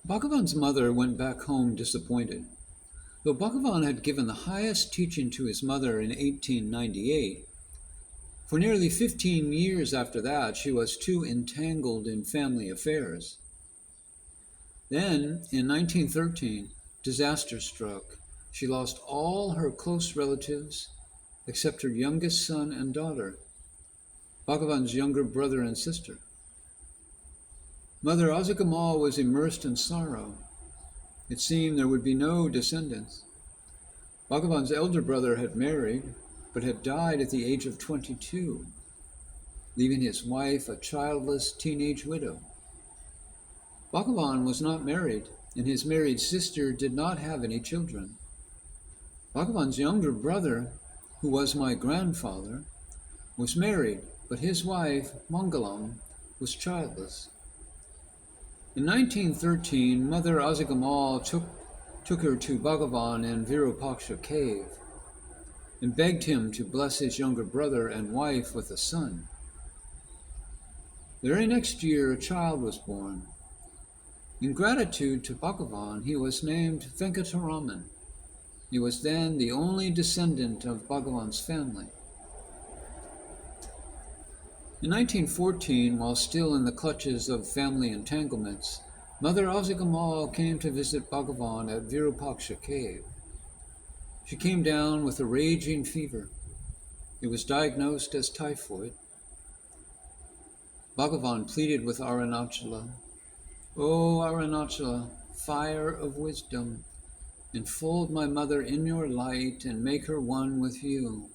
Bhagavan's mother went back home disappointed. Though Bhagavan had given the highest teaching to his mother in 1898, for nearly 15 years after that, she was too entangled in family affairs. Then, in 1913, disaster struck. She lost all her close relatives except her youngest son and daughter, Bhagavan's younger brother and sister. Mother Azhagammal was immersed in sorrow. It seemed there would be no descendants. Bhagavan's elder brother had married, but had died at the age of 22, leaving his wife a childless teenage widow. Bhagavan was not married, and his married sister did not have any children. Bhagavan's younger brother, who was my grandfather, was married, but his wife, Mangalam, was childless. In 1913, Mother Azhagammal took her to Bhagavan in Virupaksha cave and begged him to bless his younger brother and wife with a son. The very next year, a child was born. In gratitude to Bhagavan, he was named Venkataraman. He was then the only descendant of Bhagavan's family. In 1914, while still in the clutches of family entanglements, Mother Azhagammal came to visit Bhagavan at Virupaksha cave. She came down with a raging fever. It was diagnosed as typhoid. Bhagavan pleaded with Arunachala, "O Arunachala, fire of wisdom, enfold my mother in your light and make her one with you."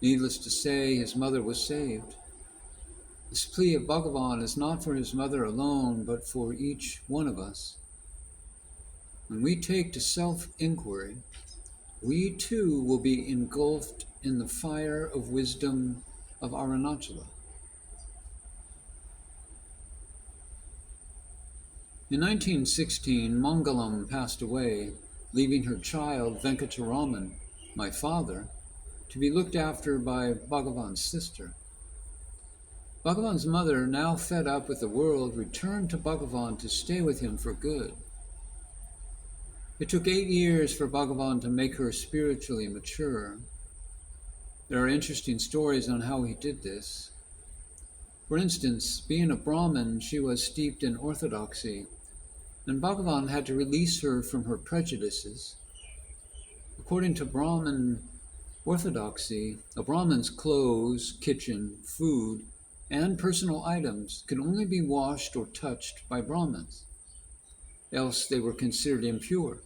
Needless to say, his mother was saved. This plea of Bhagavan is not for his mother alone, but for each one of us. When we take to self-inquiry, we too will be engulfed in the fire of wisdom of Arunachala. In 1916, Mangalam passed away, leaving her child, Venkataraman, my father, to be looked after by Bhagavan's sister. Bhagavan's mother, now fed up with the world, returned to Bhagavan to stay with him for good. It took 8 years for Bhagavan to make her spiritually mature. There are interesting stories on how he did this. For instance, being a Brahmin, she was steeped in orthodoxy, and Bhagavan had to release her from her prejudices. According to Brahmin orthodoxy, a Brahmin's clothes, kitchen, food, and personal items could only be washed or touched by Brahmins, else they were considered impure.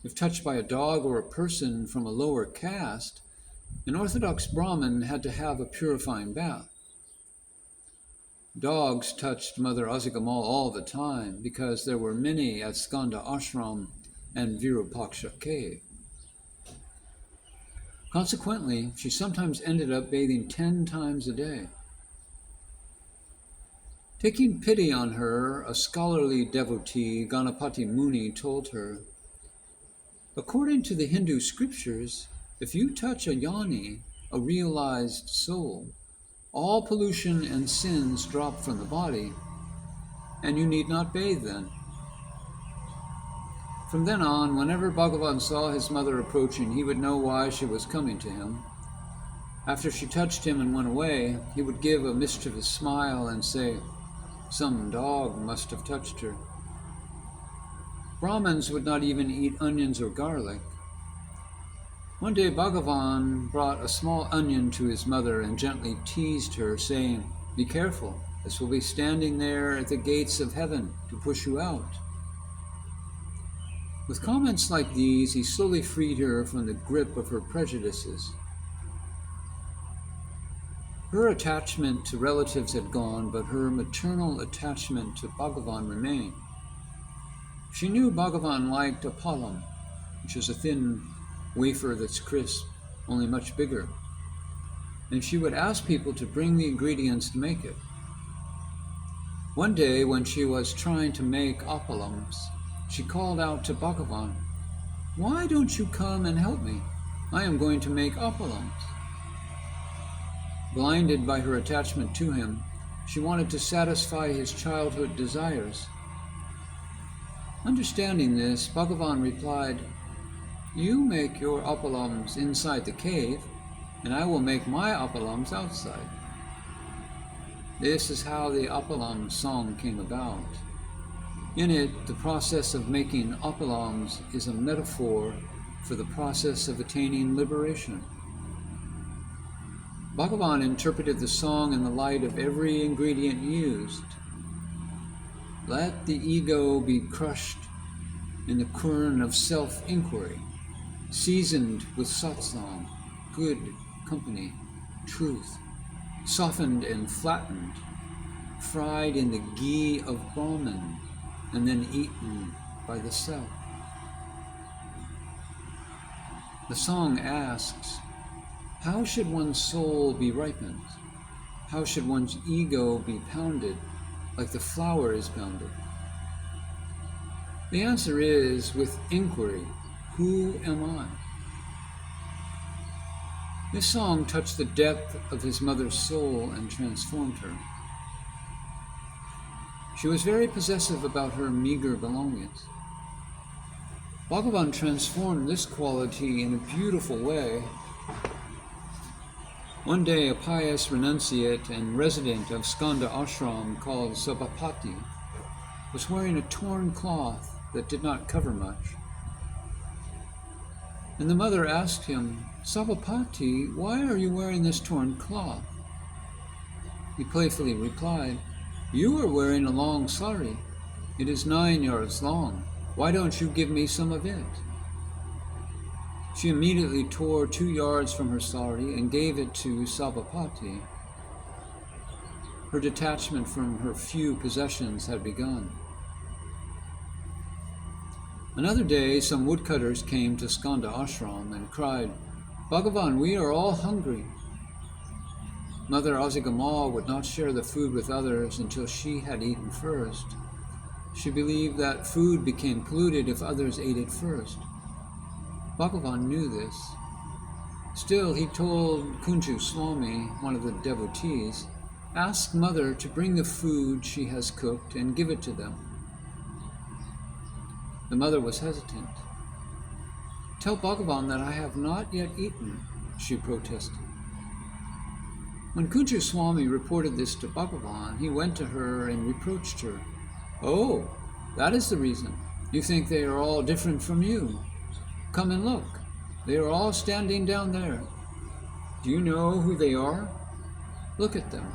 If touched by a dog or a person from a lower caste, an Orthodox Brahmin had to have a purifying bath. Dogs touched Mother Azhagammal all the time because there were many at Skanda Ashram and Virupaksha cave. Consequently, she sometimes ended up bathing 10 times a day. Taking pity on her, a scholarly devotee, Ganapati Muni, told her, "According to the Hindu scriptures, if you touch a yoni, a realized soul, all pollution and sins drop from the body, and you need not bathe then." From then on, whenever Bhagavan saw his mother approaching, he would know why she was coming to him. After she touched him and went away, he would give a mischievous smile and say, "Some dog must have touched her." Brahmins would not even eat onions or garlic. One day Bhagavan brought a small onion to his mother and gently teased her, saying, "Be careful, this will be standing there at the gates of heaven to push you out." With comments like these, he slowly freed her from the grip of her prejudices. Her attachment to relatives had gone, but her maternal attachment to Bhagavan remained. She knew Bhagavan liked appalam, which is a thin wafer that's crisp, only much bigger, and she would ask people to bring the ingredients to make it. One day, when she was trying to make appalams, she called out to Bhagavan, "Why don't you come and help me? I am going to make appalams." Blinded by her attachment to him, She wanted to satisfy his childhood desires. Understanding this, Bhagavan replied, "You make your appalams inside the cave, and I will make my appalams outside." This is how the appalam song came about. In it, the process of making appalams is a metaphor for the process of attaining liberation. Bhagavan interpreted the song in the light of every ingredient used. Let the ego be crushed in the quern of self-inquiry, seasoned with satsang, good company, truth, softened and flattened, fried in the ghee of Brahman, and then eaten by the self. The song asks, how should one's soul be ripened? How should one's ego be pounded like the flour is pounded? The answer is with inquiry, who am I? This song touched the depth of his mother's soul and transformed her. She was very possessive about her meager belongings. Bhagavan transformed this quality in a beautiful way. One day, a pious renunciate and resident of Skanda ashram called Sabapati was wearing a torn cloth that did not cover much. And the mother asked him, "Sabapati, why are you wearing this torn cloth?" He playfully replied, "You are wearing a long sari. It is 9 yards long. Why don't you give me some of it?" She immediately tore 2 yards from her sari and gave it to Sabapati. Her detachment from her few possessions had begun. Another day, some woodcutters came to Skanda ashram and cried, "Bhagavan, we are all hungry." Mother Azhagammal would not share the food with others until she had eaten first. She believed that food became polluted if others ate it first. Bhagavan knew this. Still, he told Kunju Swami, one of the devotees, "Ask Mother to bring the food she has cooked and give it to them." The mother was hesitant. "Tell Bhagavan that I have not yet eaten," she protested. When Kunju Swami reported this to Bhagavan, he went to her and reproached her. "Oh, that is the reason. You think they are all different from you. Come and look. They are all standing down there. Do you know who they are? Look at them."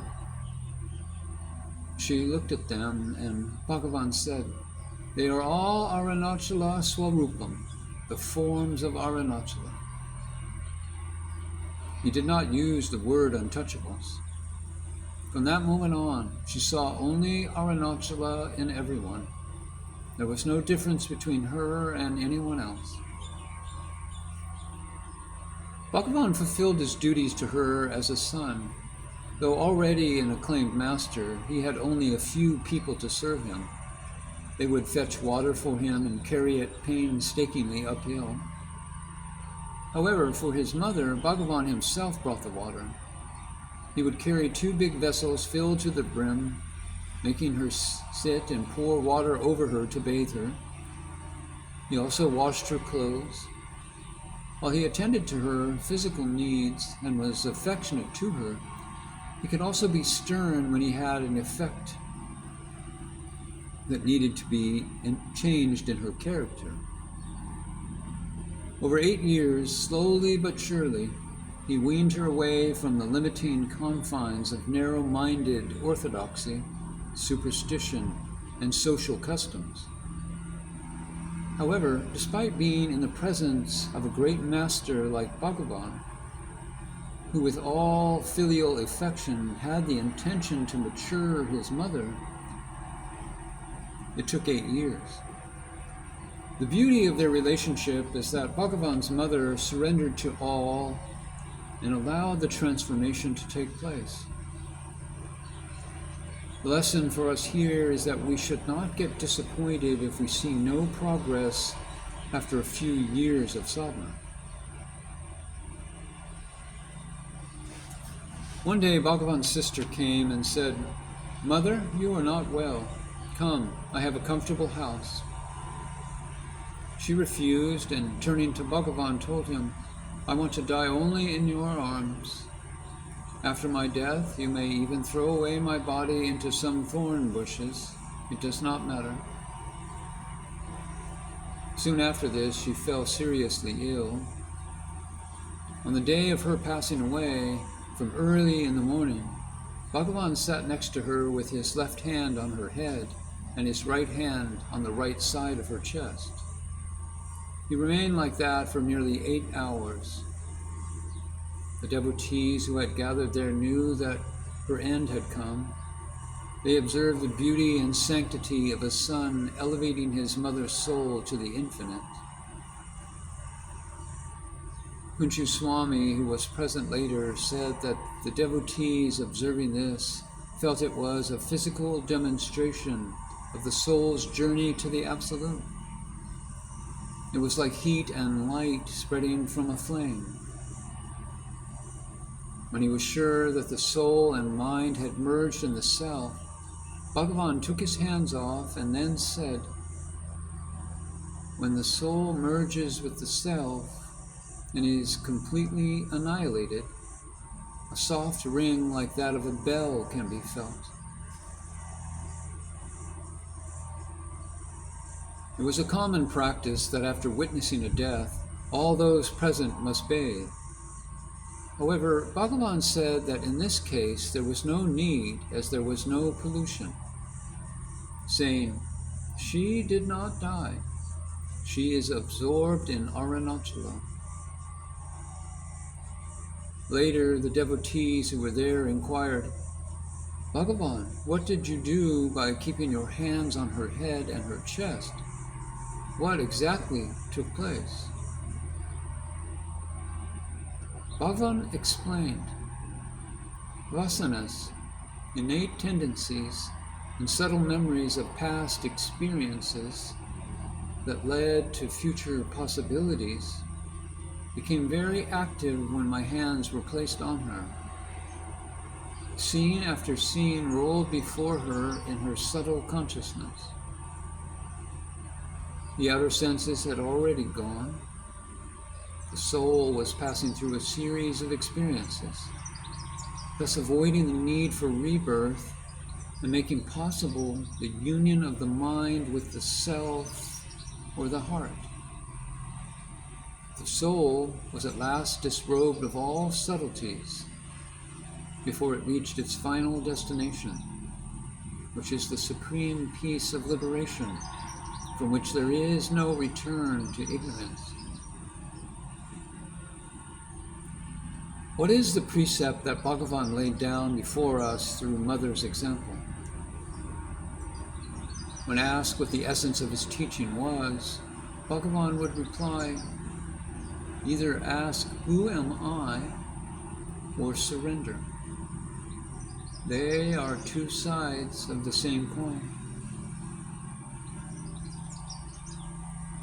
She looked at them, and Bhagavan said, "They are all Arunachala Swarupam, the forms of Arunachala." He did not use the word untouchables. From that moment on, she saw only Arunachala in everyone. There was no difference between her and anyone else. Bhagavan fulfilled his duties to her as a son. Though already an acclaimed master, he had only a few people to serve him. They would fetch water for him and carry it painstakingly uphill. However, for his mother, Bhagavan himself brought the water. He would carry 2 big vessels filled to the brim, making her sit and pour water over her to bathe her. He also washed her clothes. While he attended to her physical needs and was affectionate to her, he could also be stern when he had an effect that needed to be changed in her character. Over 8 years, slowly but surely, he weaned her away from the limiting confines of narrow-minded orthodoxy, superstition, and social customs. However, despite being in the presence of a great master like Bhagavan, who with all filial affection had the intention to mature his mother, it took 8 years. The beauty of their relationship is that Bhagavan's mother surrendered to all and allowed the transformation to take place. The lesson for us here is that we should not get disappointed if we see no progress after a few years of sadhana. One day, Bhagavan's sister came and said, "Mother, you are not well. Come, I have a comfortable house." She refused, and turning to Bhagavan told him, "I want to die only in your arms. After my death, you may even throw away my body into some thorn bushes. It does not matter." Soon after this, she fell seriously ill. On the day of her passing away, from early in the morning, Bhagavan sat next to her with his left hand on her head and his right hand on the right side of her chest. He remained like that for nearly 8 hours. The devotees who had gathered there knew that her end had come. They observed the beauty and sanctity of a son elevating his mother's soul to the infinite. Kunchu Swami, who was present later, said that the devotees observing this felt it was a physical demonstration of the soul's journey to the Absolute. It was like heat and light spreading from a flame. When he was sure that the soul and mind had merged in the self, Bhagavan took his hands off and then said, "When the soul merges with the self and is completely annihilated, a soft ring like that of a bell can be felt." It was a common practice that after witnessing a death, all those present must bathe. However, Bhagavan said that in this case there was no need, as there was no pollution, saying, "She did not die. She is absorbed in Arunachala." Later, the devotees who were there inquired, "Bhagavan, what did you do by keeping your hands on her head and her chest? What exactly took place?" Bhagavan explained, "Vasanas, innate tendencies, and subtle memories of past experiences that led to future possibilities became very active when my hands were placed on her. Scene after scene rolled before her in her subtle consciousness. The outer senses had already gone. The soul was passing through a series of experiences, thus avoiding the need for rebirth and making possible the union of the mind with the self or the heart. The soul was at last disrobed of all subtleties before it reached its final destination, which is the supreme peace of liberation, from which there is no return to ignorance. What is the precept that Bhagavan laid down before us through Mother's example? When asked what the essence of his teaching was, Bhagavan would reply, "Either ask, 'Who am I?' or surrender. They are two sides of the same coin."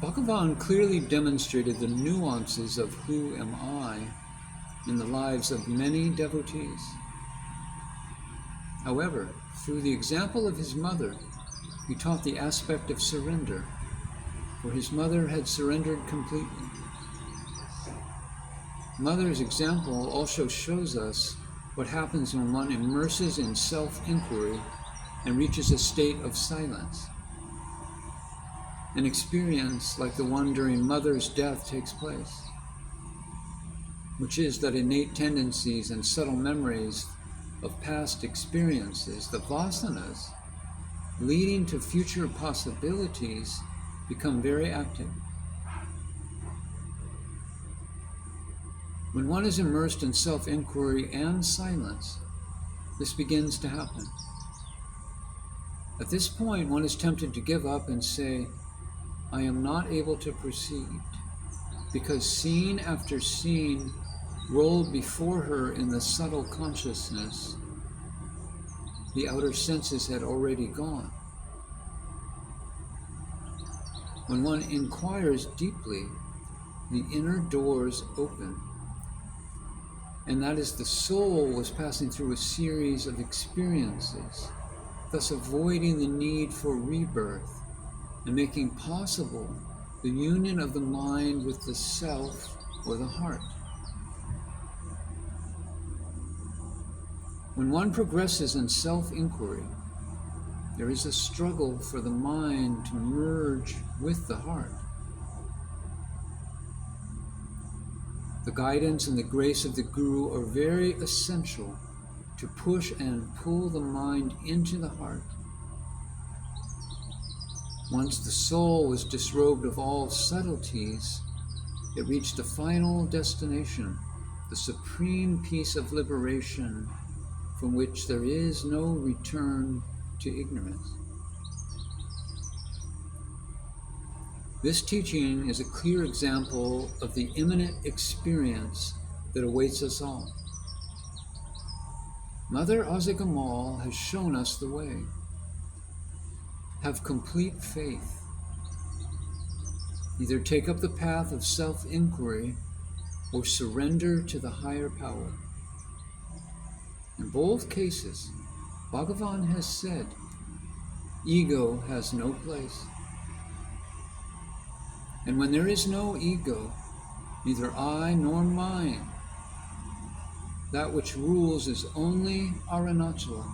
Bhagavan clearly demonstrated the nuances of "Who am I?" in the lives of many devotees. However, through the example of his mother, he taught the aspect of surrender, for his mother had surrendered completely. Mother's example also shows us what happens when one immerses in self-inquiry and reaches a state of silence. An experience like the one during Mother's death takes place, which is that innate tendencies and subtle memories of past experiences, the vasanas, leading to future possibilities, become very active. When one is immersed in self-inquiry and silence, this begins to happen. At this point, one is tempted to give up and say, "I am not able to proceed," because scene after scene rolled before her in the subtle consciousness. The outer senses had already gone. When one inquires deeply, the inner doors open, and that is the soul was passing through a series of experiences thus avoiding the need for rebirth and making possible the union of the mind with the self or the heart. When one progresses in self-inquiry, there is a struggle for the mind to merge with the heart. The guidance and the grace of the Guru are very essential to push and pull the mind into the heart. Once the soul was disrobed of all subtleties, it reached the final destination, the supreme peace of liberation, from which there is no return to ignorance. This teaching is a clear example of the imminent experience that awaits us all. Mother Azhagammal has shown us the way. Have complete faith. Either take up the path of self-inquiry or surrender to the higher power. In both cases, Bhagavan has said, ego has no place. And when there is no ego, neither I nor mine, that which rules is only Arunachala.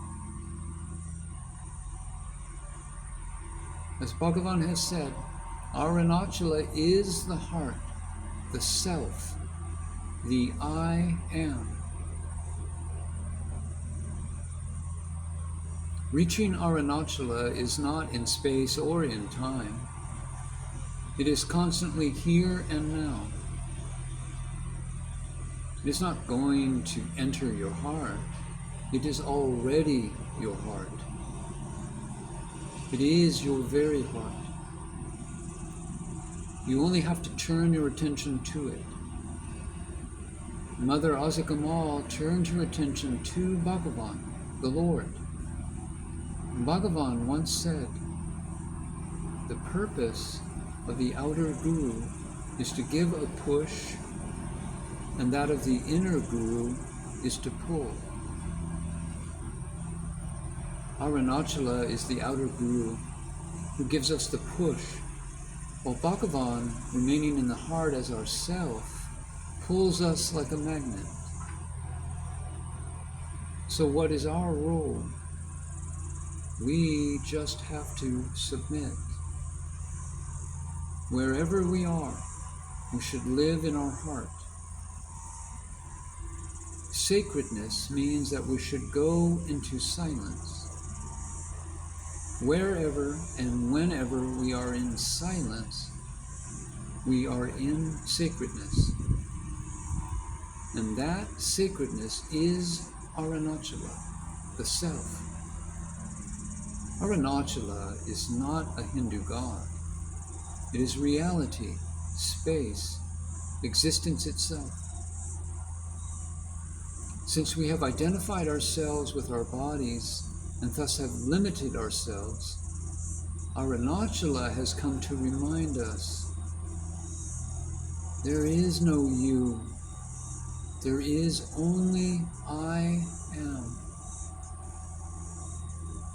As Bhagavan has said, Arunachala is the heart, the self, the I am. Reaching Arunachala is not in space or in time. It is constantly here and now. It is not going to enter your heart. It is already your heart. It is your very heart. You only have to turn your attention to it. Mother Azhagammal turned her attention to Bhagavan, the Lord. Bhagavan once said, the purpose of the outer guru is to give a push, and that of the inner guru is to pull. Arunachala is the outer guru who gives us the push, while Bhagavan, remaining in the heart as ourself, pulls us like a magnet. So what is our role? We just have to submit. Wherever we are, we should live in our heart. Sacredness means that we should go into silence. Wherever and whenever we are in silence, we are in sacredness. And that sacredness is Arunachala, the self. Arunachala is not a Hindu god. It is reality, space, existence itself. Since we have identified ourselves with our bodies and thus have limited ourselves, Arunachala has come to remind us, there is no you. There is only I am.